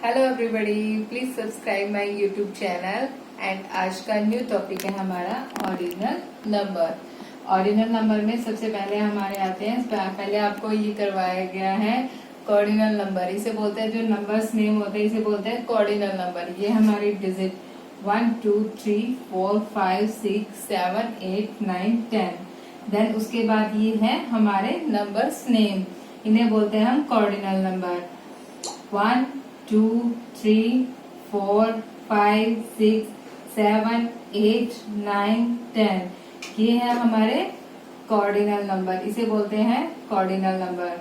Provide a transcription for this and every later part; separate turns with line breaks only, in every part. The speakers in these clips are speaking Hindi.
Hello everybody, please subscribe my YouTube channel. And आज का न्यू टॉपिक है हमारा ऑर्डिनल नंबर। ऑर्डिनल नंबर में सबसे पहले हमारे आते हैं, पहले आपको ये करवाया गया है कॉर्डिनल नंबर। इसे बोलते हैं, जो नंबर्स नेम होते हैं इसे बोलते हैं कॉर्डिनल नंबर। ये हमारी डिजिट 1 2 3 4 5 6 7 8 9 10। देन उसके बाद ये है हमारे नंबर्स नेम, इन्हें बोलते हैं हम कॉर्डिनल नंबर। 1 2 3 4 5 6 7 8 9 10। ये है हमारे कॉर्डिनल नंबर, इसे बोलते हैं कॉर्डिनल नंबर।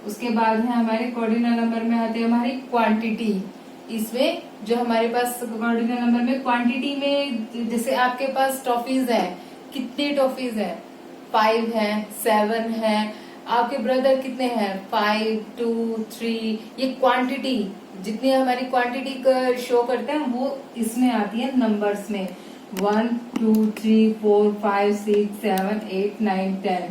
उसके बाद है हमारे कॉर्डिनल नंबर में आते हैं हमारी क्वांटिटी। इसमें जो हमारे पास कॉर्डिनल नंबर में क्वांटिटी में, जैसे आपके पास टॉफीज है, कितनी टॉफीज है? 5 है, 7 है। आपके ब्रदर कितने हैं? 5 2 3। ये क्वांटिटी, जितनी हमारी क्वांटिटी शो करते हैं वो इसमें आती है नंबर्स में। 1 2 3 4 5 6 7 8 9 10।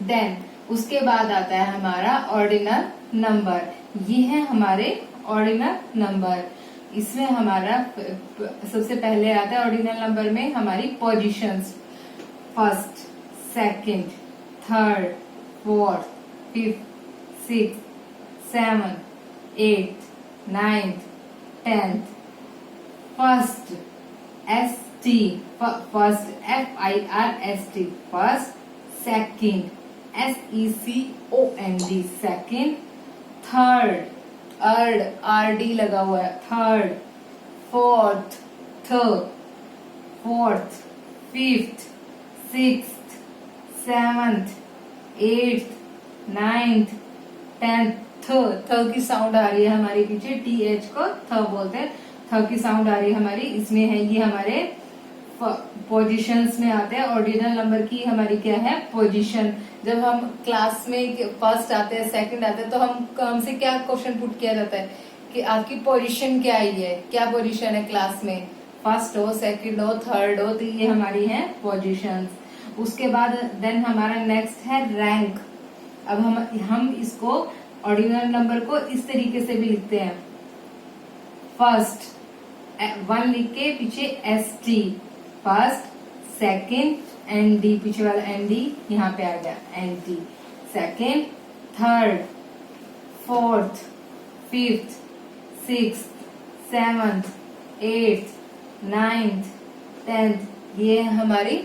देन उसके बाद आता है हमारा ऑर्डिनल नंबर। ये है हमारे ऑर्डिनल नंबर। इसमें हमारा सबसे पहले आता है ऑर्डिनल नंबर में हमारी positions. First, second, third, fourth, fifth, six, 7 8 9 10। First ST, first FIRST, first. Second SECOND, second. Third, RD लगा हुआ है, third. Fourth, fourth. Fifth, sixth, seventh, eighth, ninth, tenth. थ की साउंड आ रही है हमारे पीछे, TH को थ बोलते हैं। थ की साउंड आ रही है हमारी, इसमें है ये हमारे पोजीशंस में आते हैं। ऑर्डिनल नंबर की हमारी क्या है? पोजीशन। जब हम क्लास में फर्स्ट आते हैं, सेकंड आते हैं, तो हमसे क्या क्वेश्चन पुट किया जाता है कि आपकी पोजीशन क्या आई है, क्या पोजीशन है क्लास में? फर्स्ट हो, सेकंड हो, थर्ड हो, तो ये हमारी है पोजीशंस। उसके बाद देन हमारा नेक्स्ट है रैंक। अब हम इसको ऑर्डिनल नंबर को इस तरीके से भी लिखते हैं। फर्स्ट 1 लिख के पीछे ST, फर्स्ट, सेकंड, ND, पीछे वाला ND यहाँ पे आ गया, ND। Second, third, fourth, fifth, sixth, seventh, eighth, ninth, 10th। ये है हमारी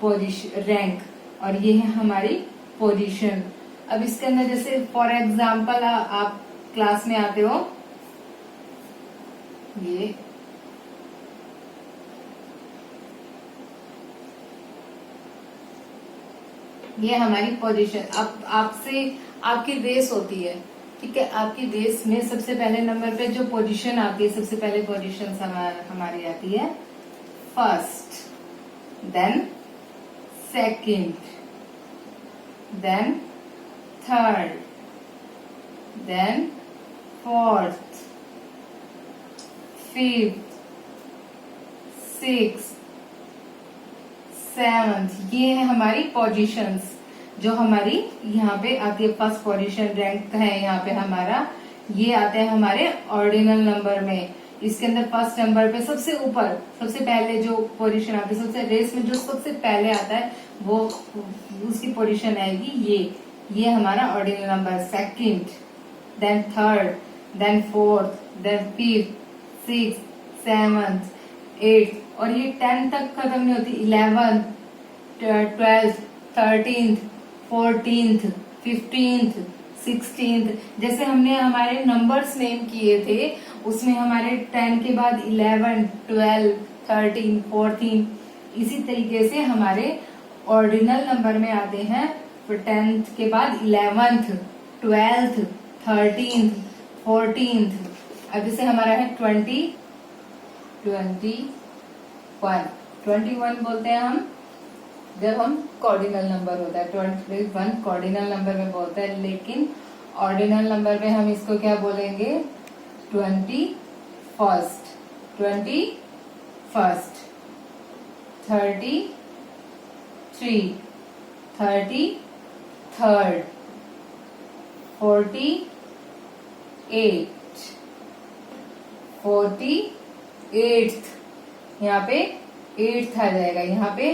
पोजीशन, रैंक, और ये है हमारी पोजीशन। अब इसके अंदर जैसे फॉर एग्जाम्पल आप क्लास में आते हो, ये हमारी पोजीशन। अब आपसे आपकी रेस होती है, ठीक है? आपकी रेस में सबसे पहले नंबर पे जो पोजीशन आती है, सबसे पहले पोजीशन हमारी आती है first, then second, then third, then fourth, fifth, sixth, seventh. ये है हमारी पोजीशंस जो हमारी यहाँ पे आती है। फर्स्ट पोजीशन रैंक है यहाँ पे हमारा, ये आते हैं हमारे ऑर्डिनल नंबर में। इसके अंदर फर्स्ट नंबर पे सबसे ऊपर, सबसे पहले जो पोजीशन आती है, सबसे रेस में जो सबसे पहले आता है वो उसकी पोजीशन आएगी ये हमारा ordinal number. Second, then third, then fourth, then fifth, six, seventh, 8, और ये 10 तक खत्म नहीं होती। 11th, 12th, 13th, 14th, 15th, 16th। जैसे हमने हमारे नंबर्स नेम किए थे, उसमें हमारे 10 के बाद 11, 12, 13, 14, इसी तरीके से हमारे ऑर्डिनल नंबर में आते हैं। 10th के बाद 11th, 12th, 13th, 14th। अब जैसे हमारा है 21 बोलते हैं हम, जब हम कॉर्डिनल नंबर होता है। 21 कॉर्डिनल नंबर में बोलते हैं, लेकिन ऑर्डिनल नंबर में हम इसको क्या बोलेंगे? 21st, 33, 33rd, 48, 48th, यहाँ पे 8th आ जाएगा, यहाँ पे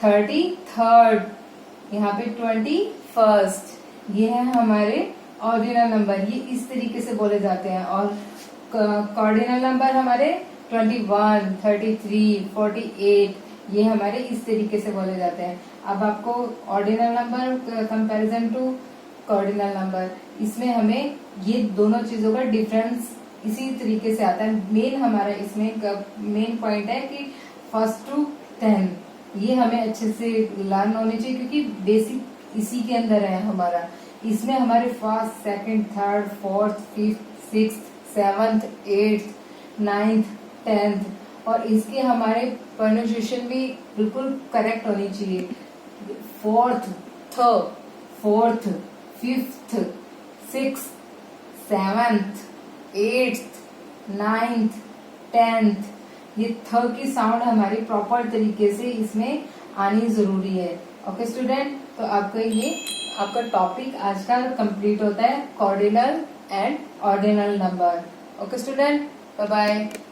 33rd, यहाँ पे 21st। ये है हमारे ऑर्डिनल नंबर, ये इस तरीके से बोले जाते हैं। और कार्डिनल नंबर हमारे 21, 33, 48, ये हमारे इस तरीके से बोले जाते हैं। अब आपको ordinal number comparison to cardinal number, इसमें हमें ये दोनों चीजों का डिफरेंस इसी तरीके से आता है। मेन हमारा इसमें मेन पॉइंट है कि 1st to 10 ये हमें अच्छे से लर्न होनी चाहिए, क्योंकि बेसिक इसी के अंदर है हमारा। इसमें हमारे 1st, 2nd, 3rd, 4th, 5th, 6th, 7th, 8th, 9th, 10th और इसके हमारे प्रोनाउंसिएशन भी बिल्कुल करेक्ट होनी चाहिए। 4th, 5th, 6th, 7th, 8th, 9th, 10th, ये थ की साउंड हमारी प्रॉपर तरीके से इसमें आनी जरूरी है। ओके स्टूडेंट, तो आपका टॉपिक आज का कंप्लीट होता है, cardinal and ordinal number. Okay student, bye bye.